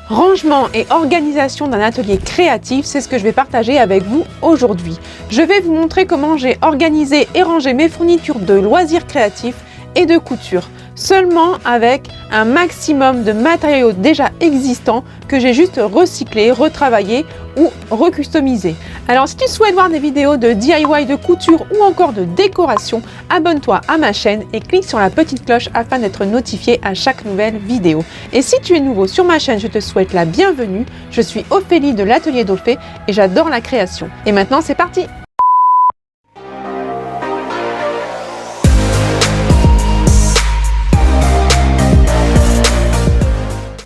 Rangement et organisation d'un atelier créatif, c'est ce que je vais partager avec vous aujourd'hui. Je vais vous montrer comment j'ai organisé et rangé mes fournitures de loisirs créatifs et de couture, seulement avec un maximum de matériaux déjà existants que j'ai juste recyclés, retravaillés ou recustomisés. Alors si tu souhaites voir des vidéos de DIY, de couture ou encore de décoration, abonne-toi à ma chaîne et clique sur la petite cloche afin d'être notifié à chaque nouvelle vidéo. Et si tu es nouveau sur ma chaîne, je te souhaite la bienvenue. Je suis Ophélie de l'Atelier d'Ophé et j'adore la création. Et maintenant c'est parti!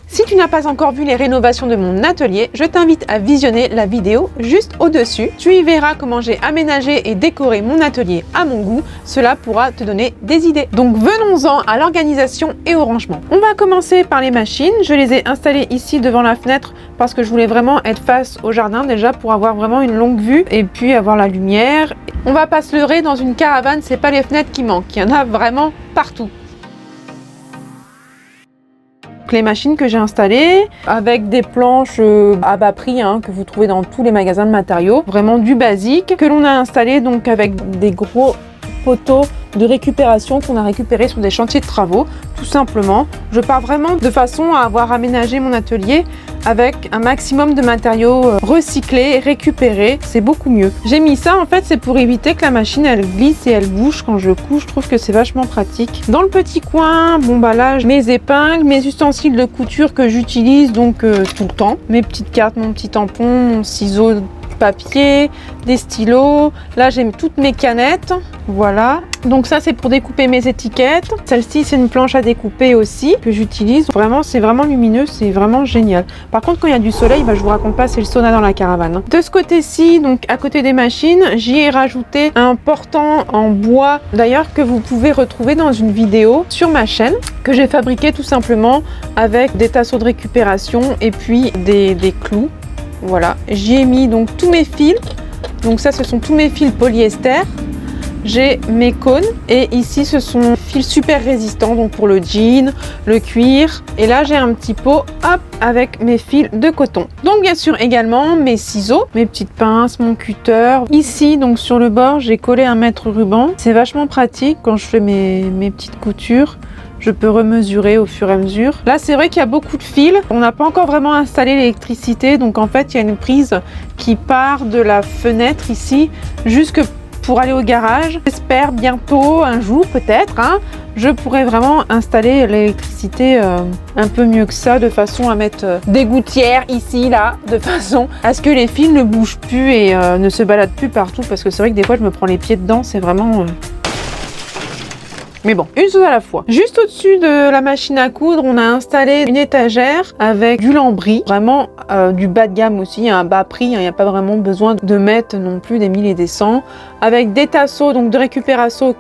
Si tu n'as pas encore vu les rénovations de mon atelier, je t'invite à visionner la vidéo juste au-dessus. Tu y verras comment j'ai aménagé et décoré mon atelier à mon goût. Cela pourra te donner des idées. Donc venons-en à l'organisation et au rangement. On va commencer par les machines. Je les ai installées ici devant la fenêtre parce que je voulais vraiment être face au jardin déjà pour avoir vraiment une longue vue et puis avoir la lumière. On va pas se leurrer, dans une caravane, c'est pas les fenêtres qui manquent. Il y en a vraiment partout. Les machines que j'ai installées avec des planches à bas prix que vous trouvez dans tous les magasins de matériaux, vraiment du basique, que l'on a installé donc avec des gros poteaux de récupération qu'on a récupéré sur des chantiers de travaux, tout simplement. Je pars vraiment de façon à avoir aménagé mon atelier avec un maximum de matériaux recyclés, récupérés, c'est beaucoup mieux. J'ai mis ça en fait, c'est pour éviter que la machine elle glisse et elle bouge quand je couds. Je trouve que c'est vachement pratique. Dans le petit coin, bon bah là, mes épingles, mes ustensiles de couture que j'utilise donc tout le temps, mes petites cartes, mon petit tampon, mon ciseau papier, des stylos. Là j'ai toutes mes canettes, voilà. Donc ça c'est pour découper mes étiquettes. Celle-ci c'est une planche à découper aussi que j'utilise. Vraiment c'est vraiment lumineux, c'est vraiment génial. Par contre quand il y a du soleil, je vous raconte pas, c'est le sauna dans la caravane. De ce côté-ci, donc à côté des machines, j'y ai rajouté un portant en bois d'ailleurs que vous pouvez retrouver dans une vidéo sur ma chaîne que j'ai fabriqué tout simplement avec des tasseaux de récupération et puis des clous. Voilà, j'y ai mis donc tous mes fils. Donc ça, ce sont tous mes fils polyester. J'ai mes cônes et ici, ce sont fils super résistants donc pour le jean, le cuir. Et là, j'ai un petit pot, hop, avec mes fils de coton. Donc bien sûr également mes ciseaux, mes petites pinces, mon cutter. Ici, donc sur le bord, j'ai collé un mètre ruban. C'est vachement pratique quand je fais mes petites coutures. Je peux remesurer au fur et à mesure. Là, c'est vrai qu'il y a beaucoup de fils. On n'a pas encore vraiment installé l'électricité. Donc, en fait, il y a une prise qui part de la fenêtre ici jusque pour aller au garage. J'espère bientôt, un jour peut-être, je pourrai vraiment installer l'électricité un peu mieux que ça, de façon à mettre des gouttières ici, là, de façon à ce que les fils ne bougent plus et ne se baladent plus partout. Parce que c'est vrai que des fois, je me prends les pieds dedans. C'est vraiment... Mais bon, une chose à la fois. Juste au-dessus de la machine à coudre, on a installé une étagère avec du lambris, vraiment du bas de gamme aussi, un bas prix, il n'y a pas vraiment besoin de mettre non plus des 1000 et des 100, avec des tasseaux donc de récupération,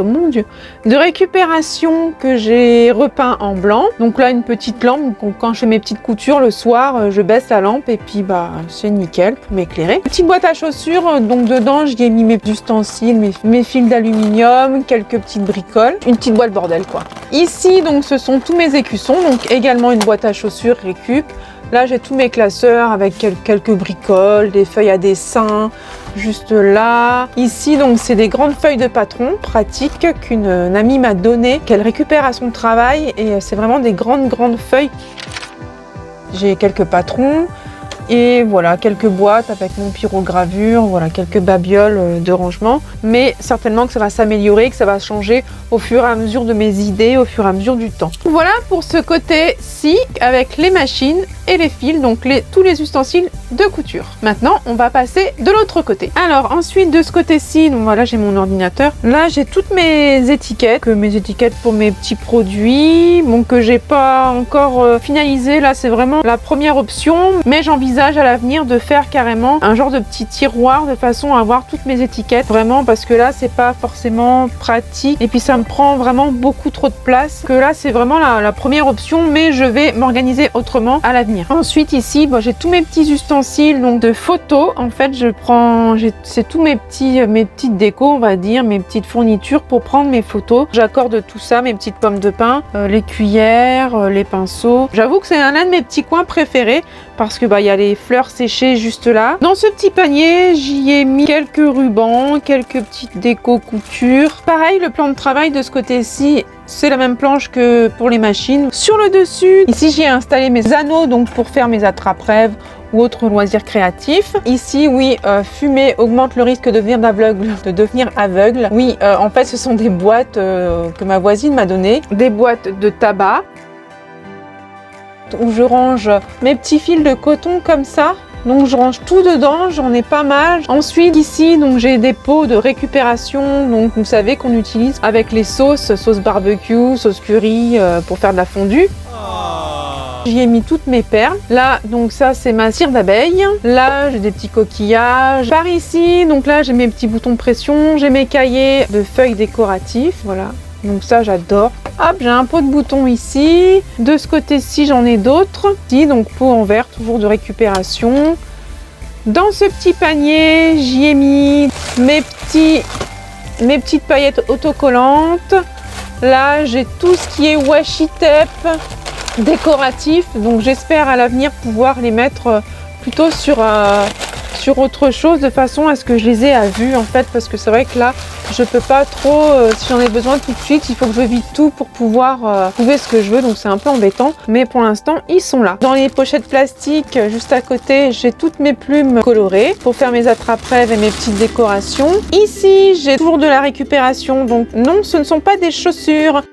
mon Dieu, de récupération que j'ai repeint en blanc. Donc là, une petite lampe, donc quand je fais mes petites coutures le soir, je baisse la lampe et puis c'est nickel pour m'éclairer. Petite boîte à chaussures, donc dedans, j'y ai mis mes ustensiles, mes fils d'aluminium, quelques petites bricoles, une petite boîte bordel quoi. Ici donc ce sont tous mes écussons, donc également une boîte à chaussures récup. Là j'ai tous mes classeurs avec quelques bricoles, des feuilles à dessin juste là. Ici donc c'est des grandes feuilles de patron pratiques qu'une amie m'a donné, qu'elle récupère à son travail et c'est vraiment des grandes feuilles. J'ai quelques patrons. Et voilà, quelques boîtes avec mon pyrogravure, voilà, quelques babioles de rangement. Mais certainement que ça va s'améliorer, que ça va changer au fur et à mesure de mes idées, au fur et à mesure du temps. Voilà pour ce côté-ci avec les machines et les fils, donc tous les ustensiles de couture. Maintenant, on va passer de l'autre côté. Alors ensuite, de ce côté-ci, donc voilà, j'ai mon ordinateur. Là, j'ai toutes mes étiquettes, pour mes petits produits, bon, que j'ai pas encore finalisé. Là, c'est vraiment la première option, mais j'envisage à l'avenir de faire carrément un genre de petit tiroir de façon à avoir toutes mes étiquettes, vraiment, parce que là c'est pas forcément pratique et puis ça me prend vraiment beaucoup trop de place, que là c'est vraiment la première option, mais je vais m'organiser autrement à l'avenir. l'avenir. Ensuite ici, bon, j'ai tous mes petits ustensiles donc de photos. En fait, c'est tous mes petites décos, on va dire, mes petites fournitures pour prendre mes photos. J'accorde tout ça, mes petites pommes de pin, les cuillères, les pinceaux. J'avoue que c'est un de mes petits coins préférés parce que il y a les fleurs séchées juste là. Dans ce petit panier, j'y ai mis quelques rubans, quelques petites décos couture. Pareil, le plan de travail de ce côté-ci, c'est la même planche que pour les machines. Sur le dessus, ici j'ai installé mes anneaux donc pour faire mes attrape-rêves ou autres loisirs créatifs. Ici, oui, fumer augmente le risque de devenir aveugle. Oui, en fait, ce sont des boîtes que ma voisine m'a données, des boîtes de tabac où je range mes petits fils de coton comme ça. Donc je range tout dedans, j'en ai pas mal. Ensuite ici, donc j'ai des pots de récupération, donc vous savez qu'on utilise avec les sauces barbecue, sauce curry pour faire de la fondue. J'y ai mis toutes mes perles. Là, donc ça, c'est ma cire d'abeille. Là, j'ai des petits coquillages. Par ici, donc là, j'ai mes petits boutons de pression. J'ai mes cahiers de feuilles décoratifs. Voilà. Donc ça, j'adore. Hop, j'ai un pot de boutons ici. De ce côté-ci, j'en ai d'autres. Ici, donc pot en verre, toujours de récupération. Dans ce petit panier, j'y ai mis mes petites paillettes autocollantes. Là, j'ai tout ce qui est washi tape décoratif, donc j'espère à l'avenir pouvoir les mettre plutôt sur autre chose de façon à ce que je les ai à vue en fait, parce que c'est vrai que là je peux pas trop, si j'en ai besoin tout de suite, il faut que je vide tout pour pouvoir trouver ce que je veux, donc c'est un peu embêtant, mais pour l'instant ils sont là. Dans les pochettes plastiques juste à côté, j'ai toutes mes plumes colorées pour faire mes attrape-rêves et mes petites décorations. Ici j'ai toujours de la récupération, donc non, ce ne sont pas des chaussures.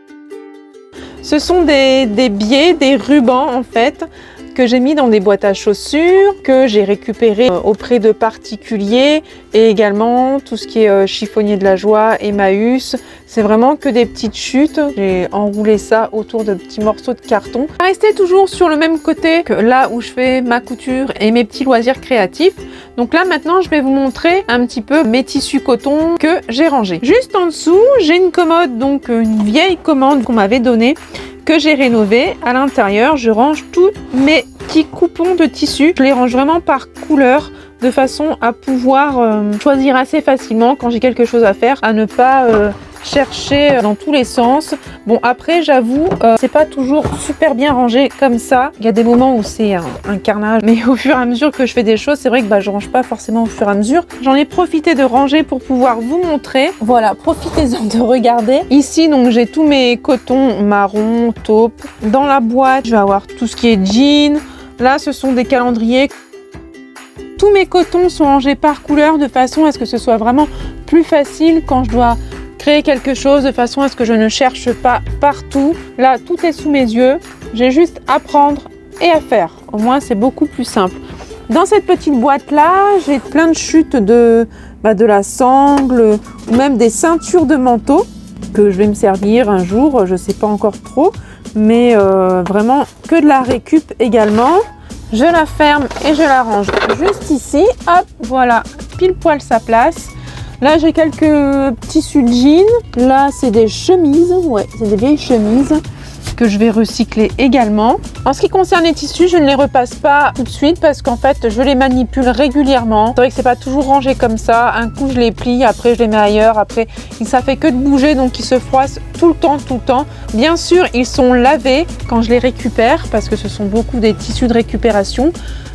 Ce sont des biais, des rubans en fait, que j'ai mis dans des boîtes à chaussures, que j'ai récupéré auprès de particuliers et également tout ce qui est chiffonnier de la joie, Emmaüs. C'est vraiment que des petites chutes. J'ai enroulé ça autour de petits morceaux de carton. Rester toujours sur le même côté que là où je fais ma couture et mes petits loisirs créatifs. Donc là maintenant je vais vous montrer un petit peu mes tissus coton que j'ai rangés. Juste en dessous j'ai une commode, donc une vieille commande qu'on m'avait donnée, que j'ai rénové. À l'intérieur, je range tous mes petits coupons de tissu. Je les range vraiment par couleur de façon à pouvoir choisir assez facilement quand j'ai quelque chose à faire, à ne pas chercher dans tous les sens. Bon, après j'avoue c'est pas toujours super bien rangé comme ça. Il y a des moments où c'est un carnage, mais au fur et à mesure que je fais des choses, c'est vrai que je range pas forcément au fur et à mesure. J'en ai profité de ranger pour pouvoir vous montrer. Voilà, profitez-en de regarder. Ici donc j'ai tous mes cotons marron, taupe. Dans la boîte je vais avoir tout ce qui est jean. Là ce sont des calendriers. Tous mes cotons sont rangés par couleur de façon à ce que ce soit vraiment plus facile quand je dois créer quelque chose, de façon à ce que je ne cherche pas partout. Là, tout est sous mes yeux. J'ai juste à prendre et à faire. Au moins, c'est beaucoup plus simple. Dans cette petite boîte-là, j'ai plein de chutes de la sangle ou même des ceintures de manteau que je vais me servir un jour. Je ne sais pas encore trop, mais vraiment que de la récup également. Je la ferme et je la range juste ici. Hop, voilà, pile poil sa place. Là, j'ai quelques tissus de jeans. Là, c'est des chemises. Ouais, c'est des vieilles chemises que je vais recycler également. En ce qui concerne les tissus, je ne les repasse pas tout de suite parce qu'en fait, je les manipule régulièrement. C'est vrai que c'est pas toujours rangé comme ça. Un coup, je les plie, après, je les mets ailleurs. Après, ça fait que de bouger, donc ils se froissent tout le temps. Bien sûr, ils sont lavés quand je les récupère parce que ce sont beaucoup des tissus de récupération.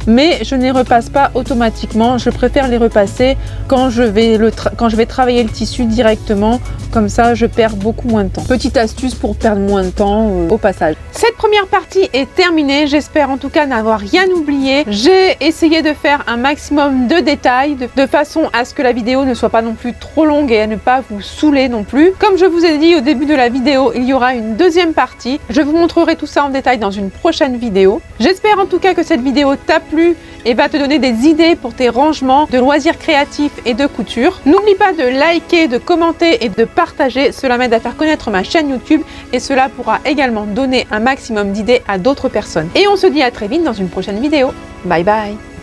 Mais je ne les repasse pas automatiquement. Je préfère les repasser quand je vais travailler le tissu directement. Comme ça, je perds beaucoup moins de temps. Petite astuce pour perdre moins de temps au passage. Cette première partie est terminée. J'espère en tout cas n'avoir rien oublié. J'ai essayé de faire un maximum de détails de façon à ce que la vidéo ne soit pas non plus trop longue et à ne pas vous saouler non plus. Comme je vous ai dit au début de la vidéo, il y aura une deuxième partie. Je vous montrerai tout ça en détail dans une prochaine vidéo. J'espère en tout cas que cette vidéo t'a plu et va te donner des idées pour tes rangements de loisirs créatifs et de couture. N'oublie pas de liker, de commenter et de partager. Cela m'aide à faire connaître ma chaîne YouTube et cela pourra également donner un maximum d'idées à d'autres personnes. Et on se dit à très vite dans une prochaine vidéo. Bye bye!